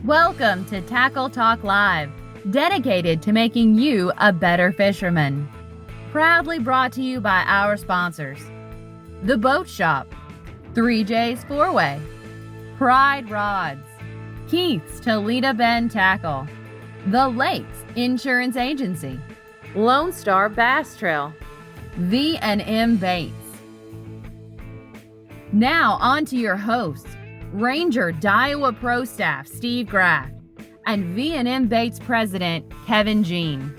Welcome to Tackle Talk Live, dedicated to making you a better fisherman. Proudly brought to you by our sponsors: The Boat Shop, 3J's Fourway, Pride Rods, Keith's Toledo Bend Tackle, The Lakes Insurance Agency, Lone Star Bass Trail, V&M Baits. Now on to your hosts, Ranger Daiwa Pro Staff Steve Graff and V&M Baits President Kevin Jean.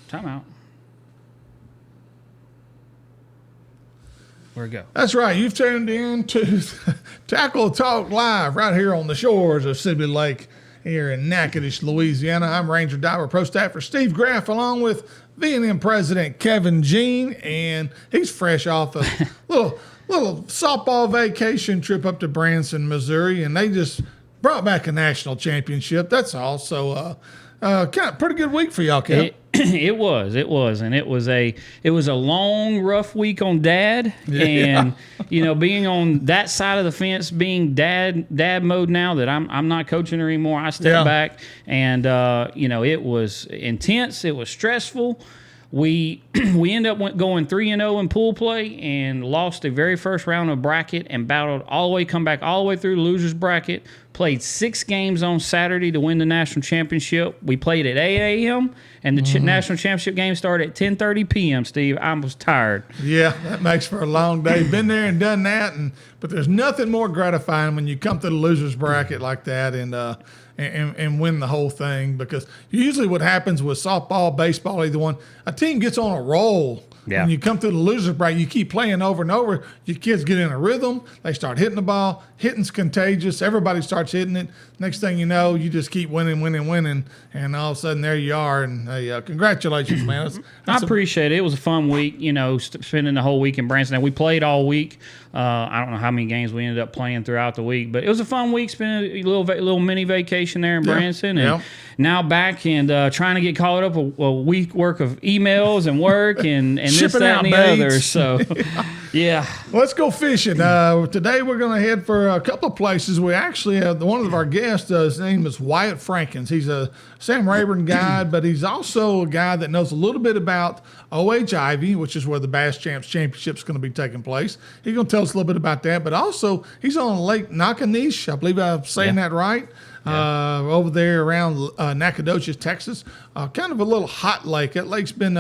Time out. Where'd it go? That's right. You've tuned in to Tackle Talk Live right here on the shores of Sibley Lake here in Natchitoches, Louisiana. I'm Ranger Daiwa Pro Staffer Steve Graff, along with V&M President Kevin Jean, and he's fresh off a little softball vacation trip up to Branson, Missouri, and they just brought back a national championship. That's all. So, kind of pretty good week for y'all, Kev. It was, and it was a long, rough week on Dad, and being on that side of the fence, being dad mode now that I'm not coaching her anymore. I stepped back, and it was intense. It was stressful. We ended up going 3-0 in pool play and lost the very first round of bracket and battled come back all the way through the losers bracket. Played 6 games on Saturday to win the national championship. We played at 8 a.m. and the national championship game started at 10:30 p.m. Steve, I was tired. Yeah, that makes for a long day. Been there and done that, but there's nothing more gratifying when you come to the losers bracket like that and win the whole thing, because usually what happens with softball, baseball, either one, a team gets on a roll. Yeah. When you come through the losers break, you keep playing over and over. Your kids get in a rhythm. They start hitting the ball. Hitting's contagious. Everybody starts hitting it. Next thing you know, you just keep winning. And all of a sudden, there you are. And congratulations, man. I appreciate it. It was a fun week, spending the whole week in Branson. And we played all week. I don't know how many games we ended up playing throughout the week, but it was a fun week, spending a little mini vacation there in Branson. And now back and trying to get caught up a week work of emails and work and this, that, and the other. So, yeah. Let's go fishing. Today we're going to head for a couple of places. We actually have one of our guests, his name is Wyatt Frankens. He's a Sam Rayburn guide, but he's also a guy that knows a little bit about OH Ivie, which is where the Bass Champs Championship is going to be taking place. He's going to tell us a little bit about that, but also he's on Lake Nakanish. I believe I'm saying that right. Over there around Nacogdoches, Texas. Kind of a little hot lake. That lake's been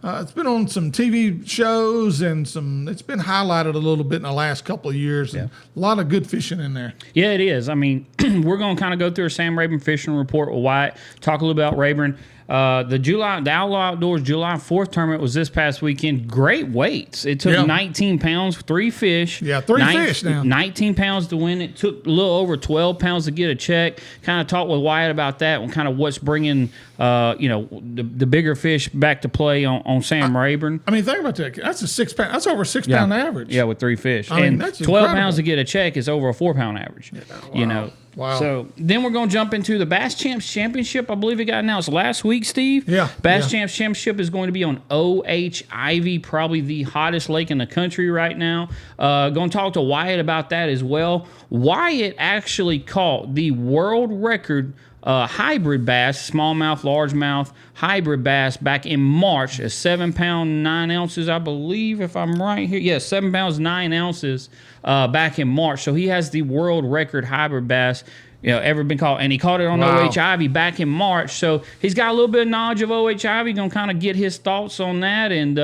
it's been on some TV shows and it's been highlighted a little bit in the last couple of years. And a lot of good fishing in there. Yeah, it is. I mean, we're going to kind of go through a Sam Rayburn fishing report with Wyatt, talk a little about Rayburn. The Outlaw Outdoors July 4th tournament was this past weekend. Great weights. It took 19 pounds, 3 fish. Yeah, 3 fish now. 19 pounds to win. It took a little over 12 pounds to get a check. Kind of talked with Wyatt about that and kind of what's bringing, the bigger fish back to play on Sam Rayburn. I mean, think about that. That's a 6 pound. That's over a 6 pound average. Yeah, with 3 fish. I mean, that's 12 incredible. pounds to get a check is over a 4 pound average. Yeah, Wow. So then we're going to jump into the Bass Champs Championship. I believe it got announced last week, Steve. Yeah. Bass Champs Championship is going to be on OH Ivie, probably the hottest lake in the country right now. Going to talk to Wyatt about that as well. Wyatt actually caught the world record hybrid bass, smallmouth, largemouth hybrid bass back in March, a 7 pound 9 ounces, I believe, if I'm right here. Yeah, 7 pounds 9 ounces back in March. So he has the world record hybrid bass ever been caught, and he caught it on OH Ivie back in March. So he's got a little bit of knowledge of OH Ivie. Gonna kind of get his thoughts on that. And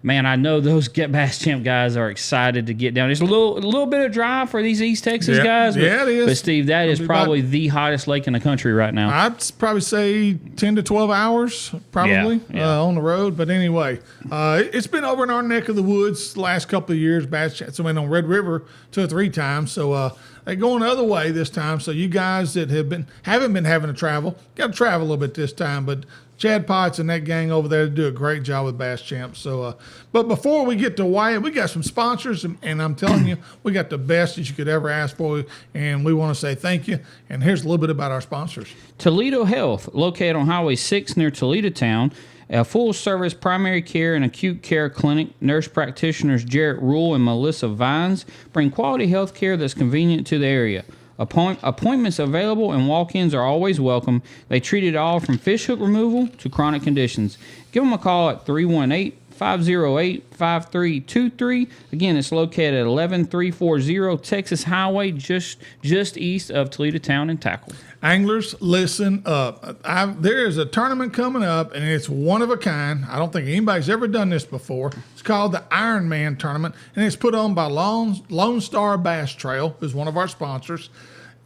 man, I know those Bass Champ guys are excited to get down. It's a little bit of drive for these East Texas guys. But, it is. But Steve, that is probably the hottest lake in the country right now. I'd probably say 10 to 12 hours, probably on the road. But anyway, it's been over in our neck of the woods the last couple of years. Bass Champs. I went on Red River 2 or 3 times. So they're going the other way this time. So you guys that haven't been having to travel, got to travel a little bit this time. But Chad Potts and that gang over there do a great job with Bass Champs. So, but before we get to Wyatt, we got some sponsors, and I'm telling you, we got the best that you could ever ask for, and we want to say thank you. And here's a little bit about our sponsors. Toledo Health, located on Highway 6 near Toledo Town, A full-service primary care and acute care clinic. Nurse practitioners Jarrett Rule and Melissa Vines bring quality health care that's convenient to the area. Appointments available and walk-ins are always welcome. They treat it all from fish hook removal to chronic conditions. Give them a call at 318-508-5323. Again, it's located at 11340 Texas Highway, just east of Toledo Town and Tackle. Anglers, listen up. There is a tournament coming up, and it's one of a kind. I don't think anybody's ever done this before. It's called the Ironman Tournament, and it's put on by Lone Star Bass Trail, who's one of our sponsors.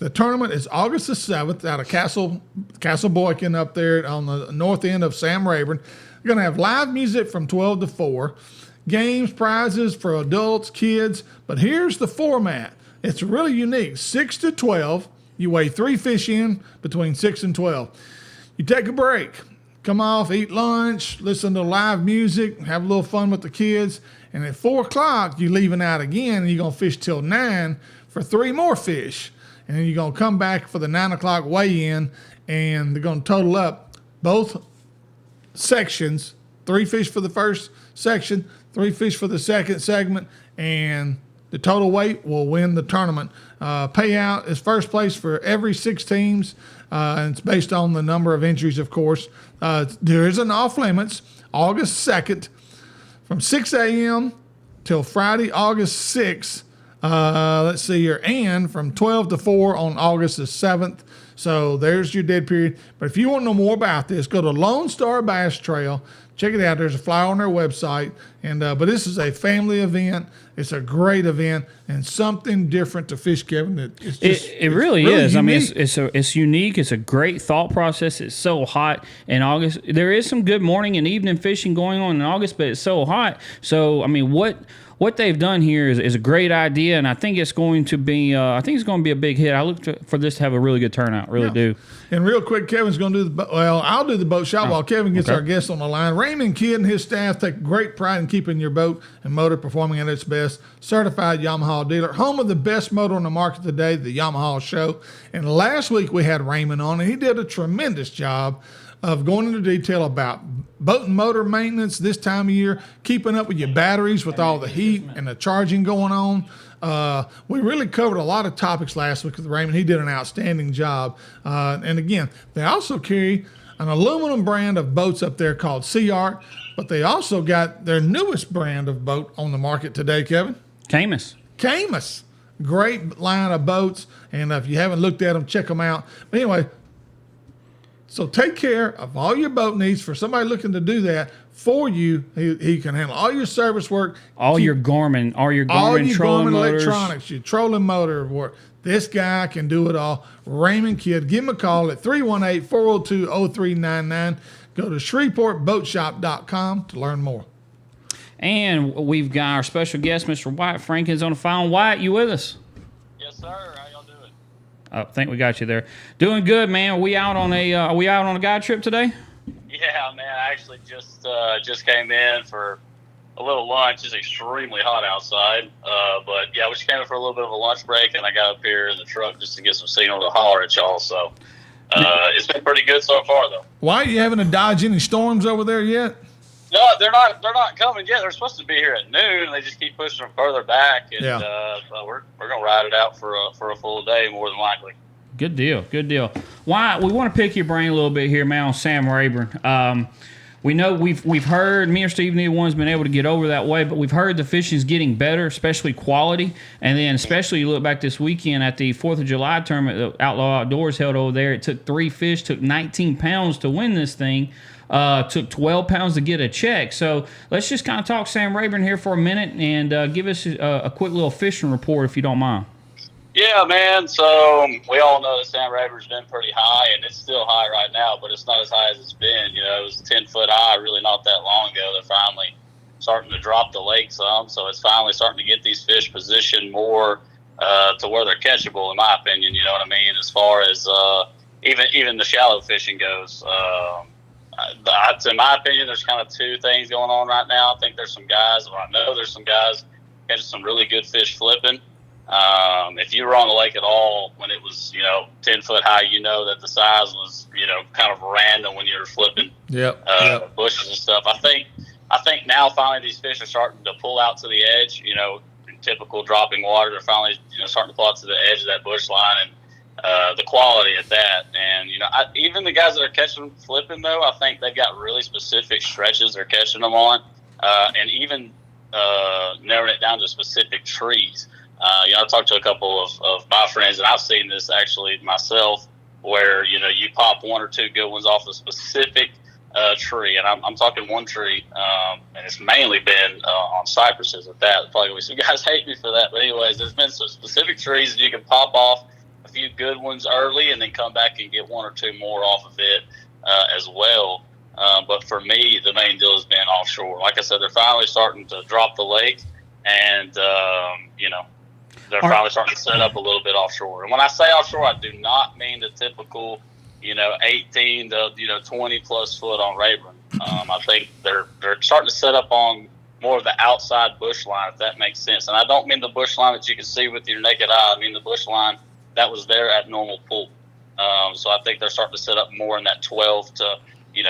The tournament is August the 7th out of Castle Boykin up there on the north end of Sam Rayburn. We're going to have live music from 12 to 4, games, prizes for adults, kids. But here's the format. It's really unique. 6 to 12. You weigh 3 fish in between 6 and 12. You take a break, come off, eat lunch, listen to live music, have a little fun with the kids. And at 4 o'clock, you're leaving out again, and you're going to fish till 9 for 3 more fish. And then you're going to come back for the 9 o'clock weigh-in, and they're going to total up both sections, 3 fish for the first section, 3 fish for the second segment, and the total weight will win the tournament. Payout is first place for every 6 teams, and it's based on the number of entries, of course. There is an off limits, August 2nd, from 6 a.m. till Friday, August 6th. Let's see here, and from 12 to 4 on August the 7th. So there's your dead period. But if you want to know more about this, go to Lone Star Bass Trail. Check it out. There's a flyer on their website. And but this is a family event. It's a great event and something different to fish, Kevin. It really is. Unique. I mean, it's unique. It's a great thought process. It's so hot in August. There is some good morning and evening fishing going on in August, but it's so hot. So I mean, what they've done here is a great idea, and I think it's going to be a big hit. I look for this to have a really good turnout, really do. And real quick, Kevin's going to do I'll do the boat shop while Kevin gets our guest on the line. Raymond Kidd and his staff take great pride in keeping your boat and motor performing at its best. Certified Yamaha dealer, home of the best motor on the market today, the Yamaha Show. And last week we had Raymond on, and he did a tremendous job of going into detail about boat and motor maintenance this time of year, keeping up with your batteries with all the heat and the charging going on. We really covered a lot of topics last week with Raymond. He did an outstanding job. And again, they also carry an aluminum brand of boats up there called Sea Art, but they also got their newest brand of boat on the market today, Kevin. Camus. Great line of boats. And if you haven't looked at them, check them out. But anyway, so take care of all your boat needs. For somebody looking to do that for you, he can handle all your service work. All your Garmin trolling motors. Electronics, your trolling motor work. This guy can do it all. Raymond Kidd. Give him a call at 318-402-0399. Go to ShreveportBoatShop.com to learn more. And we've got our special guest, Mr. Wyatt Frankens, on the phone. Wyatt, you with us? Yes, sir. How y'all doing? I think we got you there. Doing good, man. Are we out on a guide trip today? Yeah, man. I actually just came in for a little lunch. It's extremely hot outside, but yeah, we just came in for a little bit of a lunch break, and I got up here in the truck just to get some signal to holler at y'all. So it's been pretty good so far, though. Why are you having to dodge any storms over there yet? No, they're not coming yet. They're supposed to be here at noon. They just keep pushing them further back, and we're gonna ride it out for a full day more than likely. Good deal. Wyatt, we want to pick your brain a little bit here, man, on Sam Rayburn. We know we've heard, me or Steve, neither one's been able to get over that way, but we've heard the fishing's getting better, especially quality. And then especially you look back this weekend at the 4th of July tournament that Outlaw Outdoors held over there. It took 3 fish, took 19 pounds to win this thing. Took 12 pounds to get a check. So let's just kind of talk Sam Rayburn here for a minute and give us a quick little fishing report if you don't mind. Yeah, man. So we all know that Sam Rayburn's been pretty high, and it's still high right now, but it's not as high as it's been. You know, it was 10-foot high really not that long ago. They're finally starting to drop the lake some, so it's finally starting to get these fish positioned more to where they're catchable, in my opinion. You know what I mean? As far as even the shallow fishing goes. In my opinion, there's kind of 2 things going on right now. I think there's some guys, or I know there's some guys catching some really good fish flipping. If you were on the lake at all when it was, 10 foot high, that the size was, kind of random when you were flipping bushes and stuff. I think now finally these fish are starting to pull out to the edge, typical dropping water. They're finally, starting to pull out to the edge of that bush line, and the quality at that. And, even the guys that are catching them flipping, though, I think they've got really specific stretches they're catching them on, and even narrowing it down to specific trees. I've talked to a couple of my friends, and I've seen this actually myself, where, you pop one or two good ones off a specific tree, and I'm talking one tree, and it's mainly been on cypresses at that. Probably some guys hate me for that, but anyways, there's been some specific trees that you can pop off a few good ones early and then come back and get one or two more off of it as well. But for me, the main deal has been offshore. Like I said, they're finally starting to drop the lake, and they're finally starting to set up a little bit offshore. And when I say offshore, I do not mean the typical 18 to 20 plus foot on Rayburn. I think they're starting to set up on more of the outside bush line, if that makes sense. And I don't mean the bush line that you can see with your naked eye. I mean the bush line that was there at normal pool. So I think they're starting to set up more in that 12 to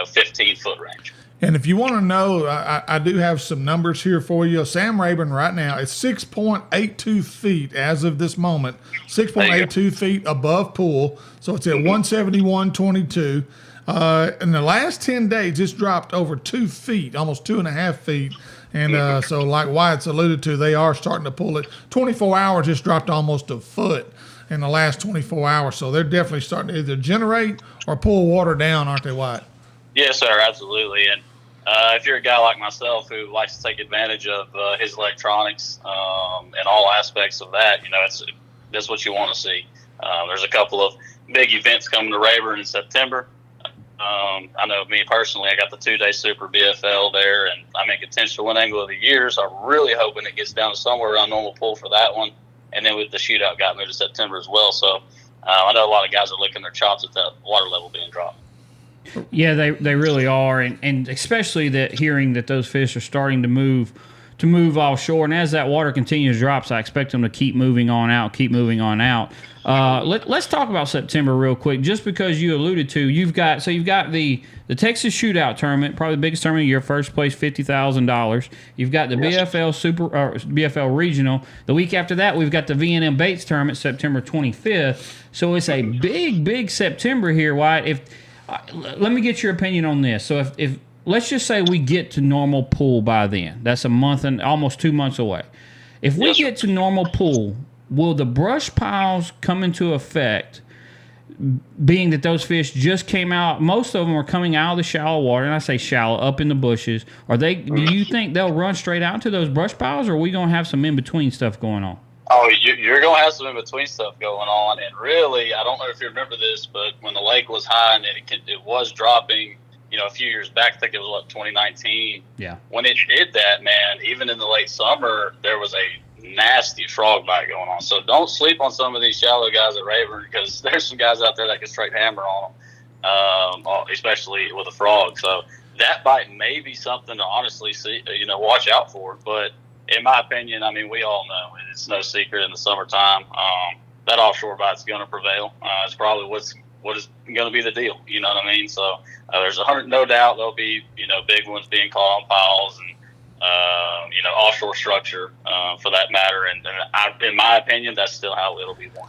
15 foot range. And if you want to know, I do have some numbers here for you. Sam Rayburn right now is 6.82 feet as of this moment, 6.82 feet above pool. So it's at 171.22. In the last 10 days, it's dropped over 2 feet, almost 2.5 feet. And so like Wyatt's alluded to, they are starting to pull it. 24 hours, it's dropped almost a foot in the last 24 hours. So they're definitely starting to either generate or pull water down, aren't they, Wyatt? Yes, sir, absolutely. And if you're a guy like myself who likes to take advantage of his electronics and all aspects of that, that's what you want to see. There's a couple of big events coming to Rayburn in September. I know me personally, I got the 2-day Super BFL there, and I'm in contention to win Angle of the Year, so I'm really hoping it gets down to somewhere around normal pool for that one. And then with the shootout got moved to September as well. So I know a lot of guys are licking their chops at that water level being dropped. Yeah, they really are, and especially that hearing that those fish are starting to move offshore, and as that water continues to drop, so I expect them to keep moving on out. Let's talk about September real quick, just because you alluded to you've got the Texas Shootout tournament, probably the biggest tournament of your first place, $50,000. You've got the BFL Regional. The week after that, we've got the V&M Baits tournament, September 25th. So it's a big September here, Wyatt. Let me get your opinion on this. So if let's just say we get to normal pool by then, that's a month and almost 2 months away. If we get to normal pool, will the brush piles come into effect, being that those fish just came out? Most of them are coming out of the shallow water, and I say shallow, up in the bushes. Do you think they'll run straight out to those brush piles, or are we going to have some in-between stuff going on? Oh, you're going to have some in-between stuff going on. And really, I don't know if you remember this, but when the lake was high and it was dropping, a few years back, I think it was 2019. Yeah. When it did that, man, even in the late summer, there was a nasty frog bite going on. So don't sleep on some of these shallow guys at Rayburn, because there's some guys out there that can straight hammer on them, especially with a frog. So that bite may be something to honestly see, watch out for. But in my opinion, I mean, we all know it's no secret in the summertime that offshore bite's going to prevail. It's probably what is going to be the deal. You know what I mean? So there's no doubt there'll be big ones being caught on piles and offshore structure for that matter. And in my opinion, that's still how it'll be won.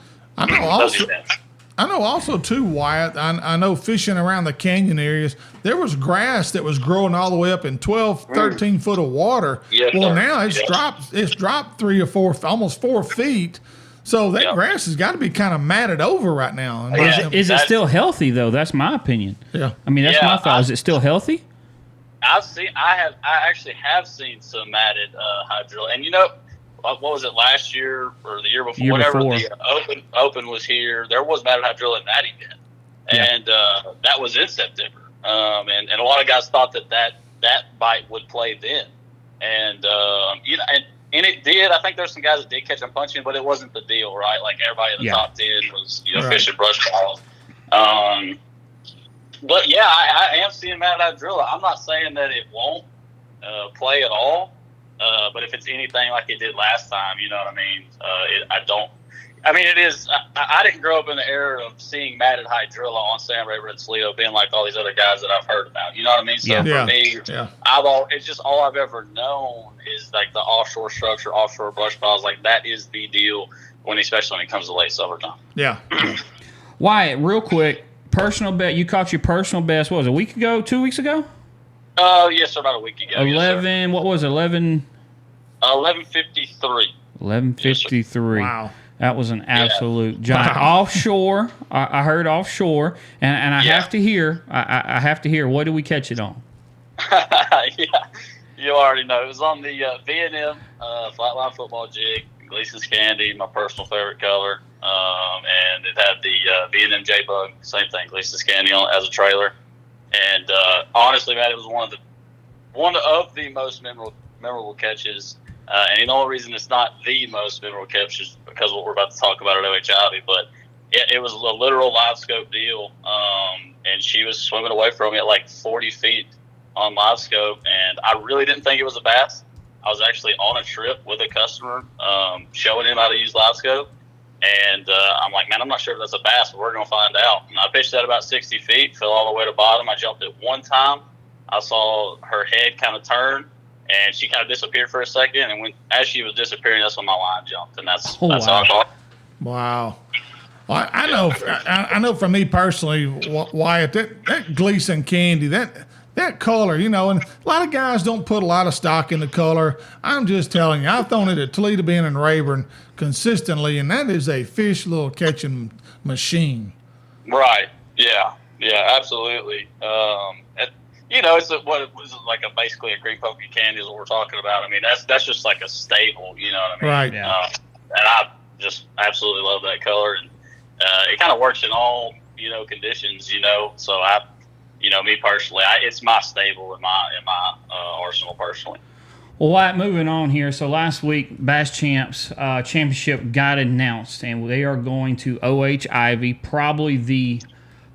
I know also too, Wyatt, I know fishing around the canyon areas, there was grass that was growing all the way up in 12, 13 foot of water. Yes, well, sir. now it's dropped 3 or 4, almost 4 feet. So that grass has got to be kind of matted over right now. Is it still healthy though? That's my opinion. Yeah. I mean, that's my thought. Is it still healthy? I actually have seen some matted hydrilla, and what was it, last year or the year before? The open was here. There was matted hydrilla in that event, and that was in September. And a lot of guys thought that bite would play then, and and it did. I think there's some guys that did catch them punching, but it wasn't the deal, right? Like everybody in the top 10 was fishing brush piles. But I am seeing matted hydrilla. I'm not saying that it won't play at all. But if it's anything like it did last time, you know what I mean? It is. I didn't grow up in the era of seeing matted hydrilla on Sam Rayburn and Toledo being like all these other guys that I've heard about. You know what I mean? So for me, it's just all I've ever known is like the offshore structure, offshore brush piles. Like that is the deal especially when it comes to late summertime. Yeah. Wyatt, real quick, personal best. You caught your personal best. What was it, a week ago? 2 weeks ago? Yes, sir, about a week ago. 11. Yes, what was it? 11. 11:53. 11:53. Yes, wow. That was an absolute giant. Wow. Offshore. I heard offshore, and I have to hear. I have to hear. What did we catch it on? Yeah, you already know. It was on the V&M flatline football jig, Gleason's Candy, my personal favorite color, and it had the V&M J-Bug, same thing, Gleason's Candy on as a trailer. And honestly, man, it was one of the most memorable catches. And the only reason it's not the most memorable catch is because of what we're about to talk about at OH Ivie, but it was a literal live scope deal. And she was swimming away from me at like 40 feet on live scope, and I really didn't think it was a bass. I was actually on a trip with a customer, showing him how to use live scope. And I'm like, man, I'm not sure if that's a bass, but we're going to find out. And I pitched that about 60 feet, fell all the way to bottom. I jumped it one time. I saw her head kind of turn, and she kind of disappeared for a second. And as she was disappearing, that's when my line jumped. And that's how I caught. Wow. Well, I know for me personally, Wyatt, that Gleason Candy, that color, and a lot of guys don't put a lot of stock in the color. I'm just telling you, I've thrown it at Toledo Bend and Rayburn consistently, and that is a fish little catching machine. Right. Yeah. Yeah, absolutely. It's what it was like basically a green pokey candy is what we're talking about. I mean, that's just like a staple, you know what I mean? Right. Yeah. And I just absolutely love that color, and it kind of works in all, conditions, so me personally, it's my stable in my arsenal personally. Well, Wyatt, moving on here. So last week, Bass Champs Championship got announced, and they are going to OH Ivie, probably the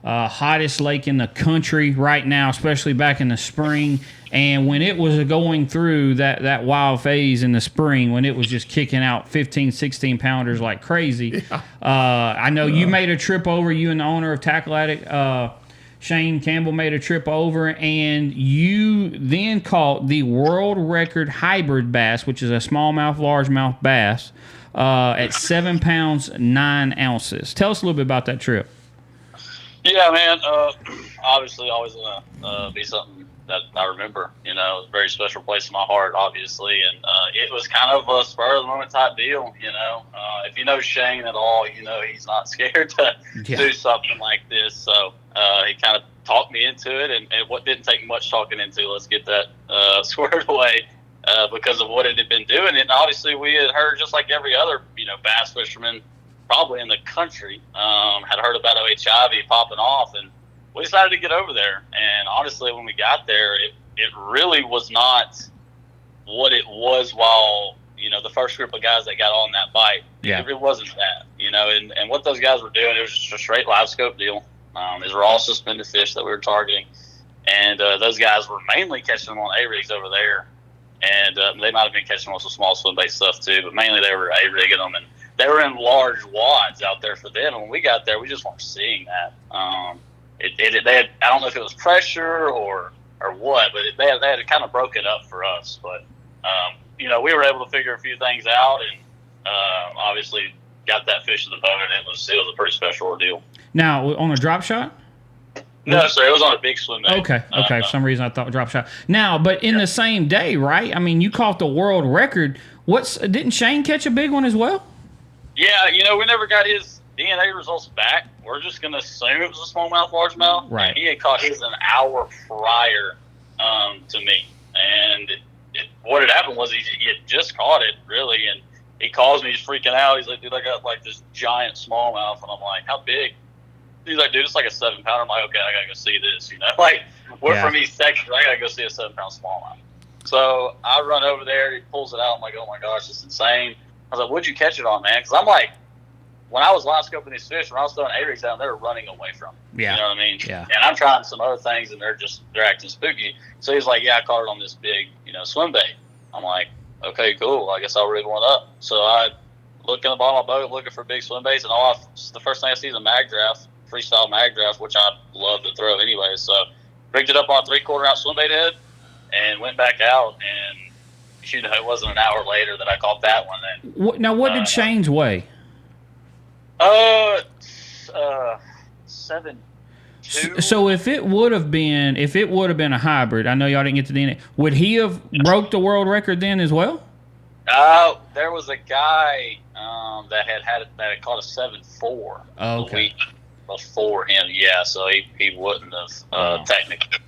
hottest lake in the country right now, especially back in the spring. And when it was going through that wild phase in the spring, when it was just kicking out 15, 16 pounders like crazy, I know you made a trip over, you and the owner of Tackle Addict, Shane Campbell, made a trip over, and you then caught the world record hybrid bass, which is a smallmouth, largemouth bass, at 7 pounds, 9 ounces. Tell us a little bit about that trip. Yeah, man. Obviously, always going to be something that I remember. It's a very special place in my heart, obviously. And it was kind of a spur-of-the-moment type deal, If you know Shane at all, he's not scared to do something like this. So he kind of talked me into it, and what didn't take much talking into, let's get that squared away because of what it had been doing. And obviously, we had heard, just like every other, bass fisherman probably in the country, had heard about OH Ivie popping off, and we decided to get over there. And honestly, when we got there, it really was not what it was while, the first group of guys that got on that bite. Yeah. It really wasn't that, and what those guys were doing, it was just a straight live scope deal. These were all suspended fish that we were targeting. And those guys were mainly catching them on A-rigs over there. And they might have been catching them on some small swim-bait stuff too, but mainly they were A-rigging them. And they were in large wads out there for them. And when we got there, we just weren't seeing that. They had, I don't know if it was pressure or what, but they had kind of broke it up for us. But, we were able to figure a few things out, and obviously got that fish in the boat, and it was a pretty special ordeal. Now, on a drop shot? No, sir. It was on a big swim bait. Okay. For some reason, I thought drop shot. Now, but in the same day, right? I mean, you caught the world record. Didn't Shane catch a big one as well? Yeah, we never got his DNA results back. We're just going to assume it was a smallmouth, largemouth. Right. And he had caught his an hour prior to me. And what had happened was he had just caught it, really, and he calls me, he's freaking out. He's like, dude, I got like this giant smallmouth. And I'm like, how big? He's like, dude, it's like a 7 pounder. I'm like, okay, I got to go see this, We're from East Texas. I got to go see a 7 pound smallmouth. So I run over there. He pulls it out. I'm like, oh my gosh, it's insane. I was like, what'd you catch it on, man? Because I'm like, when I was live scoping these fish, when I was throwing A-rigs out, they were running away from me. Yeah. You know what I mean? Yeah. And I'm trying some other things, and they're acting spooky. So he's like, yeah, I caught it on this big, swim bait. I'm like, okay, cool. I guess I'll rig one up. So I look in the bottom of my boat looking for big swim baits, and the first thing I see is a mag draft, freestyle mag draft, which I love to throw anyway. So rigged it up on a 3/4 ounce swim bait head and went back out, and it wasn't an hour later that I caught that one. Then what did Shane's weigh? 7.2. So if it would have been a hybrid, I know y'all didn't get to the end. Would he have broke the world record then as well? There was a guy that had caught a 7.4 the week before him. Yeah, so he wouldn't have technically.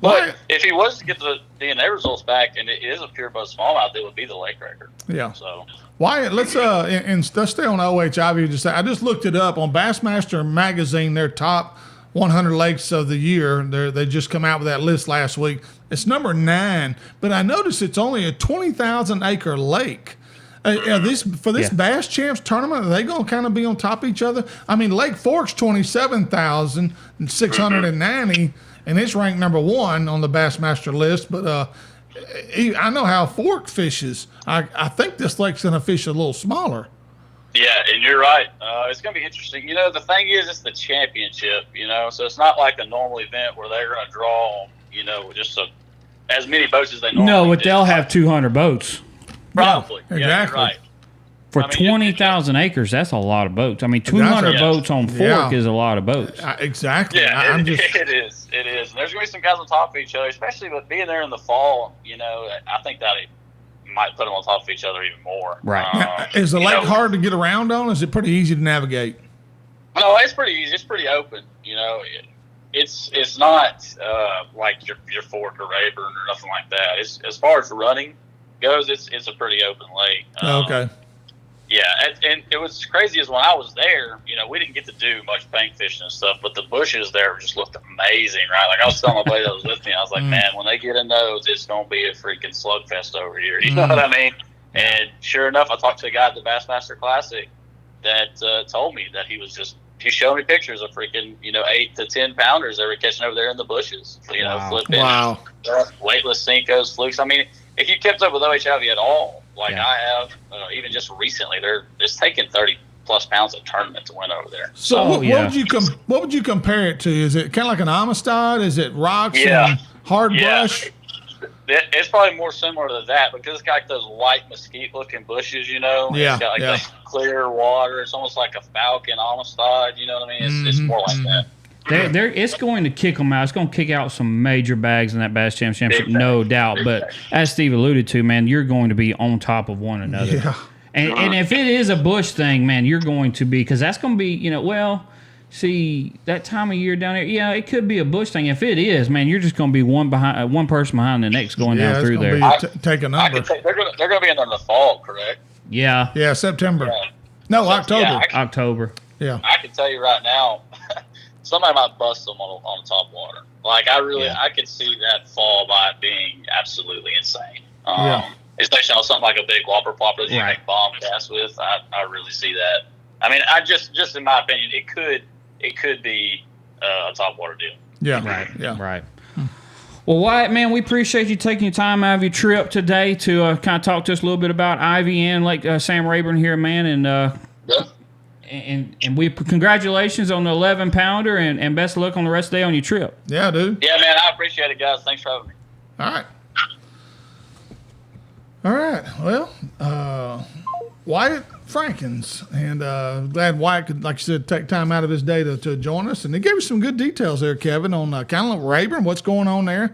But if he was to get the DNA results back, and it is a pure boat smallmouth, it would be the lake record. Yeah. So Wyatt, let's let's stay on OH Ivie. I just looked it up on Bassmaster Magazine. Their top 100 lakes of the year. They just come out with that list last week. It's number 9, but I noticed it's only a 20,000 acre lake. This Bass Champs tournament, are they going to kind of be on top of each other? I mean, Lake Fork's 27,690, and it's ranked number 1 on the Bassmaster list. But I know how Fork fishes. I think this lake's going to fish a little smaller. yeah, and you're right. It's going to be interesting. The thing is, it's the championship. So it's not like a normal event where they're going to draw. Just as many boats as they normally No, but do. they'll have 200 boats. Probably. Yeah, Yeah, exactly. you're right. For 20,000 acres, that's a lot of boats. I mean, 200 Yes. boats on Fork is a lot of boats. Exactly. Yeah, it is. It is. And there's going to be some guys on top of each other, especially with being there in the fall. I think that it might put them on top of each other even more. Right. Now, is the lake hard to get around on? Is it pretty easy to navigate? No, it's pretty easy. It's pretty open. It's not like your Fork or Rayburn or nothing like that. It's as far as running goes, it's a pretty open lake. Okay. Yeah, and it was crazy as when I was there, we didn't get to do much bank fishing and stuff, but the bushes there just looked amazing, right? Like I was telling my buddy that was with me, I was like, man, when they get in those, it's going to be a freaking slugfest over here. You know what I mean? And sure enough, I talked to a guy at the Bassmaster Classic that told me that he showed me pictures of freaking, 8 to 10 pounders they were catching over there in the bushes. Flipping, weightless Cincos, flukes. I mean, if you kept up with OH Ivie at all, like I have, even just recently, it's taking 30 plus pounds a tournament to win over there. So what would you compare it to? Is it kind of like an Amistad? Is it rocks and hard brush? It's probably more similar to that because it's got like those white mesquite-looking bushes, Yeah, it's got like clear water. It's almost like a Falcon Amistad, you know what I mean? It's more like that. It's going to kick them out. It's going to kick out some major bags in that Bass Champs Championship, no doubt. But as Steve alluded to, man, you're going to be on top of one another. Yeah. And if it is a bush thing, man, you're going to be, because that's going to be, see, that time of year down there, it could be a bush thing. If it is, man, you're just going to be one person behind the next going down through there. Take a number. They're going to be in the fall, correct? Yeah. Yeah, September. No, October. Yeah, October. Yeah. I can tell you right now, somebody might bust them on top water. Like I could see that fall by being absolutely insane. Especially on something like a big whopper plopper that you make bomb cast with. I really see that. I mean, I just in my opinion, it could be a top water deal. Yeah. Right. Yeah. Right. Well, Wyatt, man, we appreciate you taking your time out of your trip today to kind of talk to us a little bit about Ivie and Sam Rayburn here, man, and we congratulations on the 11 pounder and best of luck on the rest of the day on your trip. Yeah, dude. Yeah, man, I appreciate it, guys. Thanks for having me. All right. Well, Wyatt Frankens, and glad Wyatt could, like you said, take time out of his day to join us. And he gave us some good details there, Kevin, on kind of like Rayburn, what's going on there.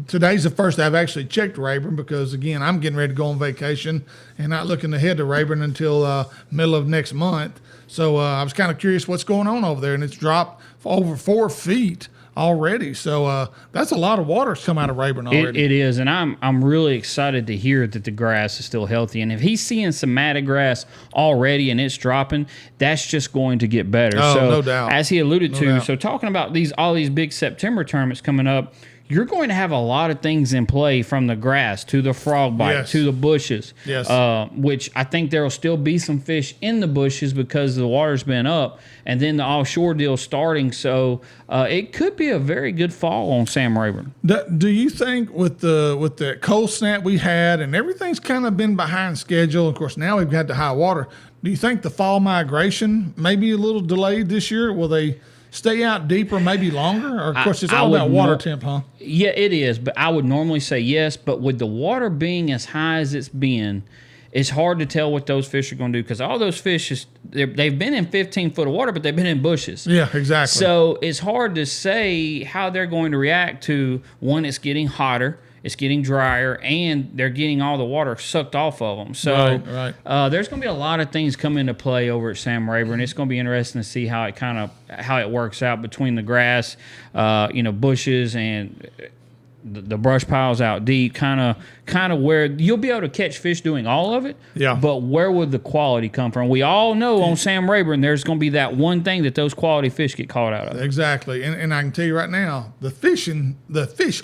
Today's the first I've actually checked Rayburn because, again, I'm getting ready to go on vacation and not looking ahead to Rayburn until middle of next month. So I was kind of curious what's going on over there, and it's dropped over 4 feet already. So that's a lot of water's come out of Rayburn already. It is, and I'm really excited to hear that the grass is still healthy. And if he's seeing some matted grass already and it's dropping, that's just going to get better. Oh, so no doubt. as he alluded No to, doubt. so talking about all these big September tournaments coming up, you're going to have a lot of things in play, from the grass to the frog bite Yes. to the bushes. Yes. Which I think there will still be some fish in the bushes because the water's been up, and then the offshore deal starting. So it could be a very good fall on Sam Rayburn. Do you think with the cold snap we had and everything's kind of been behind schedule? Of course, now we've got the high water. Do you think the fall migration may be a little delayed this year? Will they stay out deeper, maybe longer? Or of course, it's all about water temp, huh? Yeah, it is. But I would normally say yes. But with the water being as high as it's been, it's hard to tell what those fish are going to do, because all those fish, they've been in 15 foot of water, but they've been in bushes. Yeah, exactly. So it's hard to say how they're going to react to, one, it's getting hotter, it's getting drier, and they're getting all the water sucked off of them. So Right. There's going to be a lot of things come into play over at Sam Rayburn. It's going to be interesting to see how it works out between the grass, bushes, and the brush piles out deep, kind of where you'll be able to catch fish doing all of it. Yeah. But where would the quality come from? We all know on Sam Rayburn there's going to be that one thing that those quality fish get caught out of. Exactly. And I can tell you right now, the fish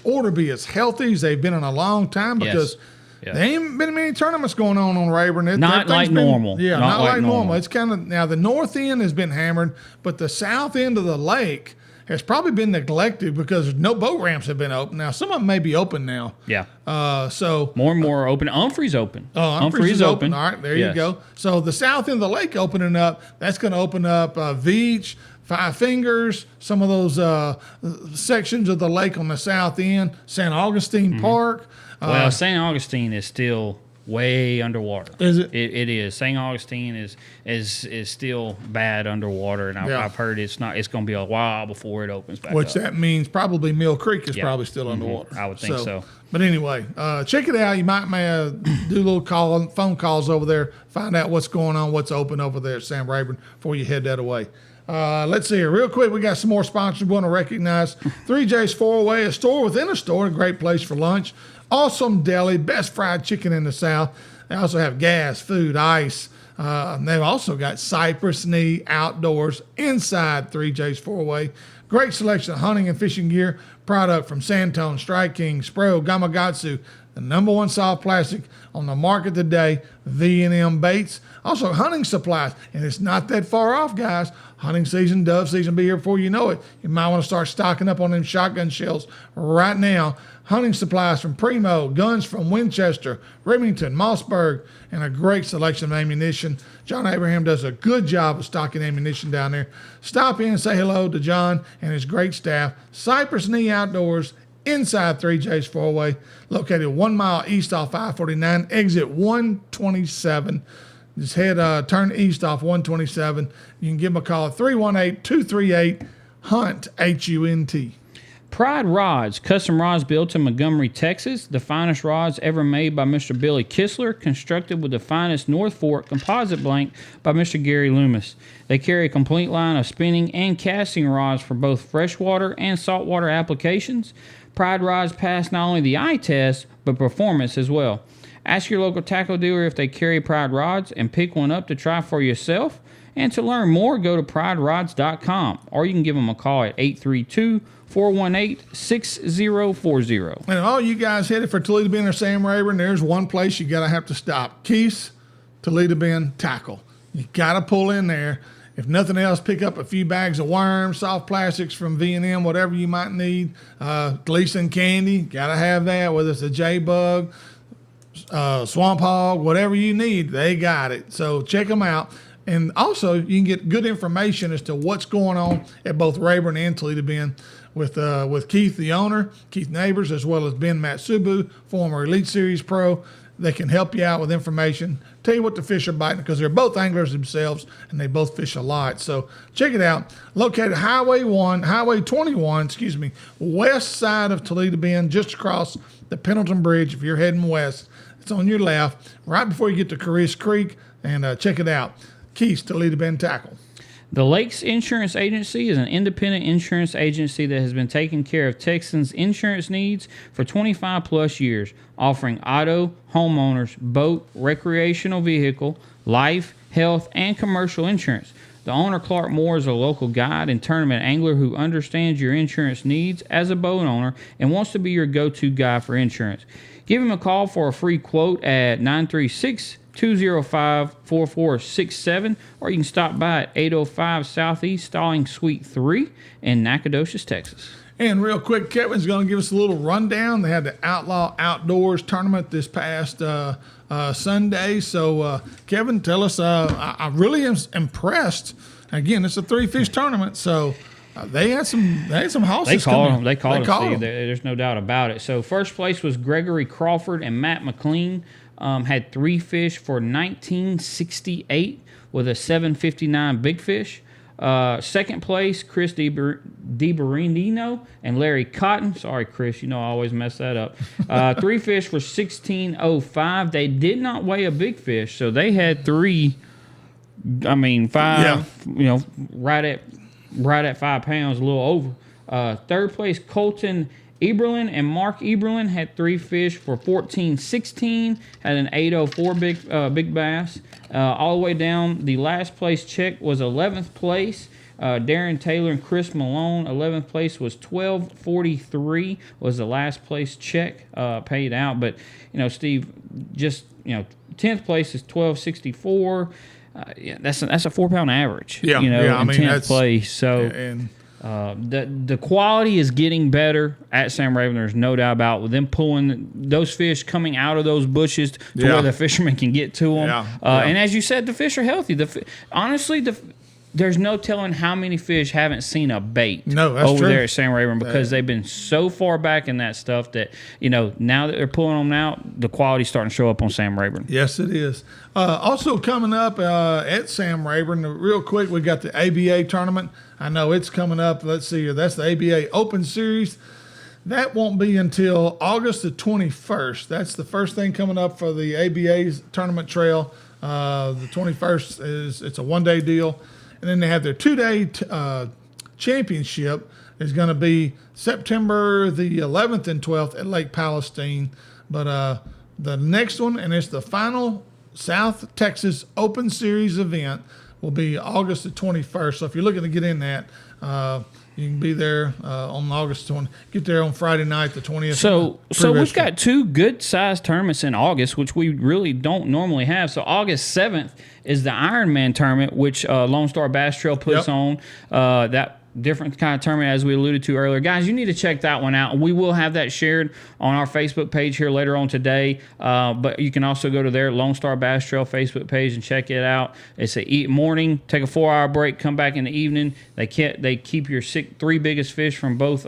ought to be as healthy as they've been in a long time, because there ain't been many tournaments going on Rayburn. Not like normal. Yeah, not like normal. normal. It's kind of, now the north end has been hammered, but the south end of the lake has probably been neglected because no boat ramps have been open. Now, some of them may be open now. Yeah. So More and more are open. Umphrey's open. Oh, Umphrey's is open. All right, there Yes. you go. So the south end of the lake opening up, that's going to open up Veach, Five Fingers, some of those sections of the lake on the south end, St. Augustine Park. Well, St. Augustine is still way underwater. Is it? It is. St. Augustine is still bad underwater, and I've heard it's going to be a while before it opens back Which up. that means probably Mill Creek is probably still underwater. I would think so. But anyway, check it out. You may do a little phone calls over there, find out what's going on, what's open over there at Sam Rayburn before you head that away. Let's see here. Real quick, we got some more sponsors we want to recognize. 3J's Fourway, a store within a store, a great place for lunch. Awesome deli, best fried chicken in the South. They also have gas, food, ice. They've also got Cypress Knee Outdoors inside 3J's Fourway. Great selection of hunting and fishing gear, product from Santone, Strike King, Spro, Gamakatsu, the #1 soft plastic on the market today, V&M Baits. Also, hunting supplies, and it's not that far off, guys. Hunting season, dove season, be here before you know it. You might want to start stocking up on them shotgun shells right now. Hunting supplies from Primo, guns from Winchester, Remington, Mossberg, and a great selection of ammunition. John Abraham does a good job of stocking ammunition down there. Stop in and say hello to John and his great staff. Cypress Knee Outdoors, inside 3J's Fourway, located 1 mile east off I-49, exit 127. Just turn east off 127. You can give them a call at 318-238-HUNT, H-U-N-T. Pride Rods, custom rods built in Montgomery, Texas. The finest rods ever made by Mr. Billy Kistler, constructed with the finest North Fork composite blank by Mr. Gary Loomis. They carry a complete line of spinning and casting rods for both freshwater and saltwater applications. Pride Rods pass not only the eye test, but performance as well. Ask your local tackle dealer if they carry Pride Rods and pick one up to try for yourself. And to learn more, go to priderods.com, or you can give them a call at 832-418-6040. And all you guys headed for Toledo Bend or Sam Rayburn, there's one place you got to have to stop. Keith's Toledo Bend Tackle. You got to pull in there. If nothing else, pick up a few bags of worms, soft plastics from V&M, whatever you might need. Gleason candy, got to have that, whether it's a J-Bug, Swamp Hog, whatever you need, they got it. So check them out. And also, you can get good information as to what's going on at both Rayburn and Toledo Bend with Keith, the owner, Keith Neighbors, as well as Ben Matsubu, former Elite Series pro. They can help you out with information, tell you what the fish are biting, because they're both anglers themselves and they both fish a lot. So check it out. Located Highway 21, west side of Toledo Bend, just across the Pendleton Bridge. If you're heading west, it's on your left, right before you get to Carice Creek, and check it out. Keith's Toledo Bend Tackle. The Lakes Insurance Agency is an independent insurance agency that has been taking care of Texans' insurance needs for 25 plus years, offering auto, homeowners, boat, recreational vehicle, life, health, and commercial insurance. The owner, Clark Moore, is a local guide and tournament angler who understands your insurance needs as a boat owner and wants to be your go-to guy for insurance. Give him a call for a free quote at 936-205-4467, or you can stop by at 805 Southeast Stalling Suite 3 in Nacogdoches, Texas. And real quick, Kevin's going to give us a little rundown. They had the Outlaw Outdoors tournament this past Sunday. So, Kevin, tell us. I really am impressed. Again, it's a 3-fish tournament, so they had some hosses. They called them. There's no doubt about it. So, first place was Gregory Crawford and Matt McLean. Had 3 fish for $19.68 with a $7.59 big fish. Second place, Chris DiBernardino and Larry Cotton. Sorry, Chris, I always mess that up. 3 fish for $16.05. They did not weigh a big fish, so they had 5, right at 5 pounds, a little over. Third place, Colton Eberlin and Mark Eberlin had 3 fish for $14.16, had an 8.04 big bass. All the way down, the last place check was 11th place. Darren Taylor and Chris Malone. 11th place was $12.43 was the last place check paid out. But, Steve, just, 10th place is $12.64. That's a 4-pound average. Yeah, in 10th place. So. The quality is getting better at Sam Rayburn. There's no doubt about it. With them pulling those fish coming out of those bushes to where the fishermen can get to them. And as you said, the fish are healthy. Honestly, there's no telling how many fish haven't seen a bait over there at Sam Rayburn because they've been so far back in that stuff that, now that they're pulling them out, the quality's starting to show up on Sam Rayburn. Yes, it is. Also coming up at Sam Rayburn, real quick, we got the ABA tournament. I know it's coming up. Let's see here. That's the ABA Open Series. That won't be until August the 21st. That's the first thing coming up for the ABA's tournament trail. The 21st it's a 1-day deal. And then they have their 2-day championship is going to be September the 11th and 12th at Lake Palestine. But the next one, and it's the final South Texas Open Series event, will be August the 21st. So if you're looking to get in that, you can be there on August 20. Get there on Friday night, the 20th. So we've got 2 good-sized tournaments in August, which we really don't normally have. So August 7th is the Ironman tournament, which Lone Star Bass Trail puts on. That different kind of tournament, as we alluded to earlier. Guys, you need to check that one out. We will have that shared on our Facebook page here later on today. But you can also go to their Lone Star Bass Trail Facebook page and check it out. It's a morning, take a 4-hour break, come back in the evening. They keep your 3 biggest fish from both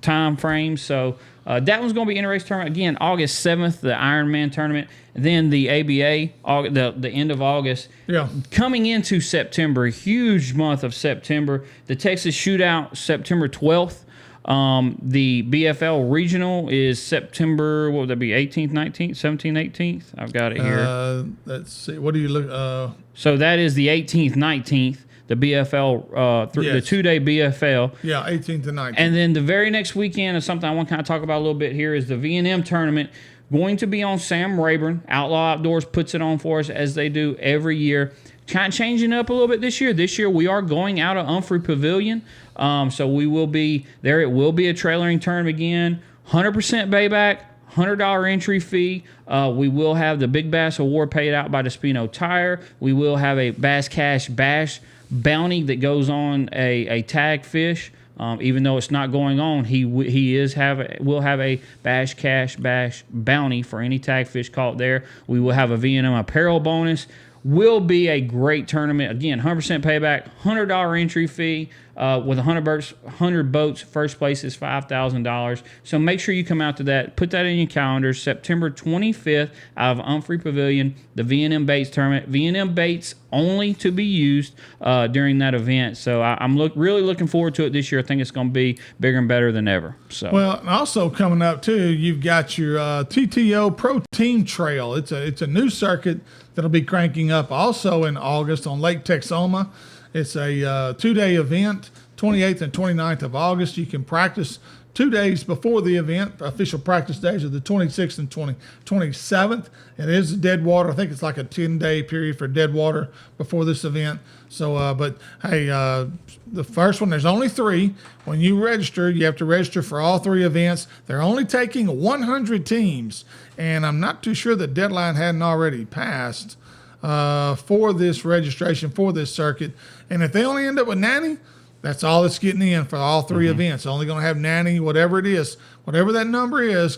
time frames. So that one's going to be in a race tournament. Again, August 7th, the Ironman tournament. Then the ABA, the end of August. Yeah. Coming into September, huge month of September. The Texas Shootout, September 12th. The BFL Regional is September, what would that be, 18th, 19th, 17th, 18th? I've got it here. Let's see. What do you look? So that is the 18th, 19th. The BFL, the 2-day BFL. Yeah, 18th and 19th. And then the very next weekend is something I want to kind of talk about a little bit here is the V&M tournament. Going to be on Sam Rayburn. Outlaw Outdoors puts it on for us as they do every year. Kind of changing up a little bit this year. This year we are going out of Humphrey Pavilion. So we will be there. It will be a trailering tournament again. 100% payback. $100 entry fee. We will have the Big Bass Award paid out by Despino Tire. We will have a Bass Cash Bash bounty that goes on a tag fish. Even though it's not going on, will have a Bass Cash Bash bounty for any tag fish caught there. We will have a V&M apparel bonus. Will be a great tournament. Again, 100% payback, $100 entry fee. With 100 boats, first place is $5,000. So make sure you come out to that. Put that in your calendars. September 25th out of Humphrey Pavilion, the V&M Baits tournament. V&M Baits only to be used during that event. So I'm really looking forward to it this year. I think it's going to be bigger and better than ever. So well, and also coming up too, you've got your TTO Pro Team Trail. It's a new circuit that'll be cranking up also in August on Lake Texoma. It's a 2-day event, 28th and 29th of August. You can practice 2 days before the event. Official practice days are the 26th and 27th. It is dead water. I think it's like a 10-day period for dead water before this event. So, but hey, the first one, there's only 3. When you register, you have to register for all 3 events. They're only taking 100 teams, and I'm not too sure the deadline hadn't already passed for this registration for this circuit. And if they only end up with 90, that's all that's getting in for all 3 events. Only going to have 90, whatever it is, whatever that number is,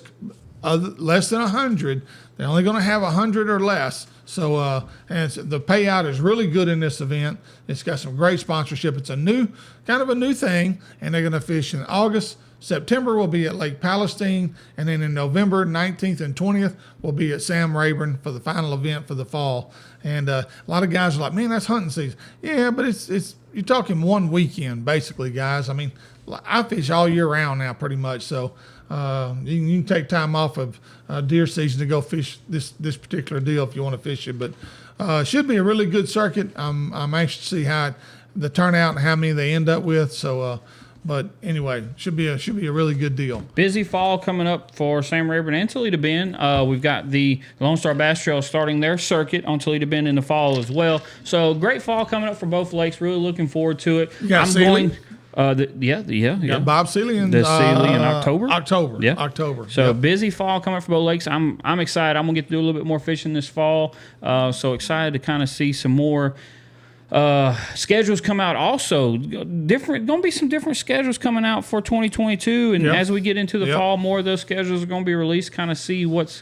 less than 100. They're only going to have 100 or less. So, and the payout is really good in this event. It's got some great sponsorship. It's kind of a new thing, and they're going to fish in August. September will be at Lake Palestine, and then in November 19th and 20th will be at Sam Rayburn for the final event for the fall. And a lot of guys are like, man, that's hunting season. Yeah, but it's you're talking one weekend basically, guys. I mean, I fish all year round now pretty much, so you can take time off of deer season to go fish this particular deal if you want to fish it. But should be a really good circuit. I'm anxious to see how the turnout and how many they end up with. So. But anyway, should be a really good deal. Busy fall coming up for Sam Rayburn and Toledo Bend. We've got the Lone Star Bass Trail starting their circuit on Toledo Bend in the fall as well. So great fall coming up for both lakes. Really looking forward to it. I'm going. Yeah. Bob Seeley and Seeley in October. October. So busy fall coming up for both lakes. I'm excited. I'm gonna get to do a little bit more fishing this fall. So excited to kind of see some more. Schedules come out also different. Going to be some different schedules coming out for 2022, and as we get into the fall, more of those schedules are going to be released. Kind of see what's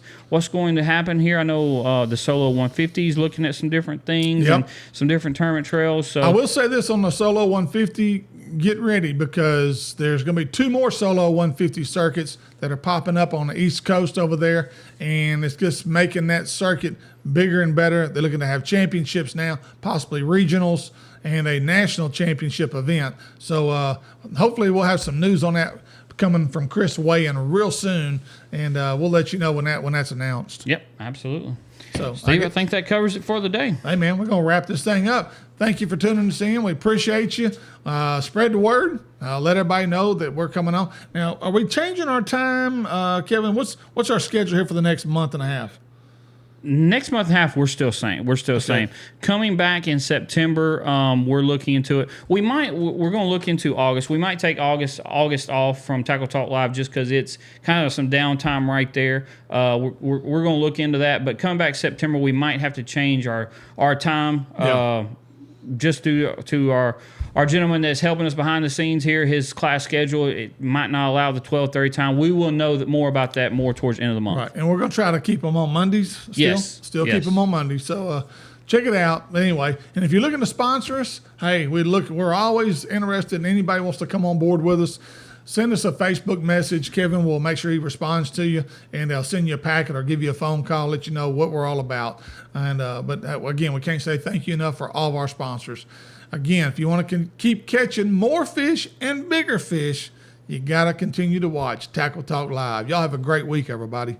going to happen here. I know the Solo 150 is looking at some different things and some different tournament trails. So I will say this on the Solo 150. Get ready because there's going to be 2 more Solo 150 circuits that are popping up on the East Coast over there, and it's just making that circuit bigger and better. They're looking to have championships now, possibly regionals, and a national championship event. So hopefully we'll have some news on that coming from Chris Wayan real soon, and we'll let you know when that's announced. Yep, absolutely. So, Steve, I think that covers it for the day. Hey, man, we're going to wrap this thing up. Thank you for tuning us in. We appreciate you. Spread the word. Let everybody know that we're coming on. Now, are we changing our time, Kevin? What's our schedule here for the next month and a half? Next month and a half, we're still saying. Coming back in September, we're looking into it. We're going to look into August. We might take August off from Tackle Talk Live just because it's kind of some downtime right there. We're going to look into that. But coming back September, we might have to change our time just due to our gentleman that's helping us behind the scenes here. His class schedule, it might not allow the 12:30 time. We will know more about that more towards the end of the month. Right, and we're going to try to keep them on Mondays still. Yes. Keep them on Mondays. So check it out. But anyway, and if you're looking to sponsor us, hey, we're always interested in anybody who wants to come on board with us. Send us a Facebook message. Kevin will make sure he responds to you, and they'll send you a packet or give you a phone call, let you know what we're all about. And but again, we can't say thank you enough for all of our sponsors. Again, if you want to keep catching more fish and bigger fish, you got to continue to watch Tackle Talk Live. Y'all have a great week, everybody.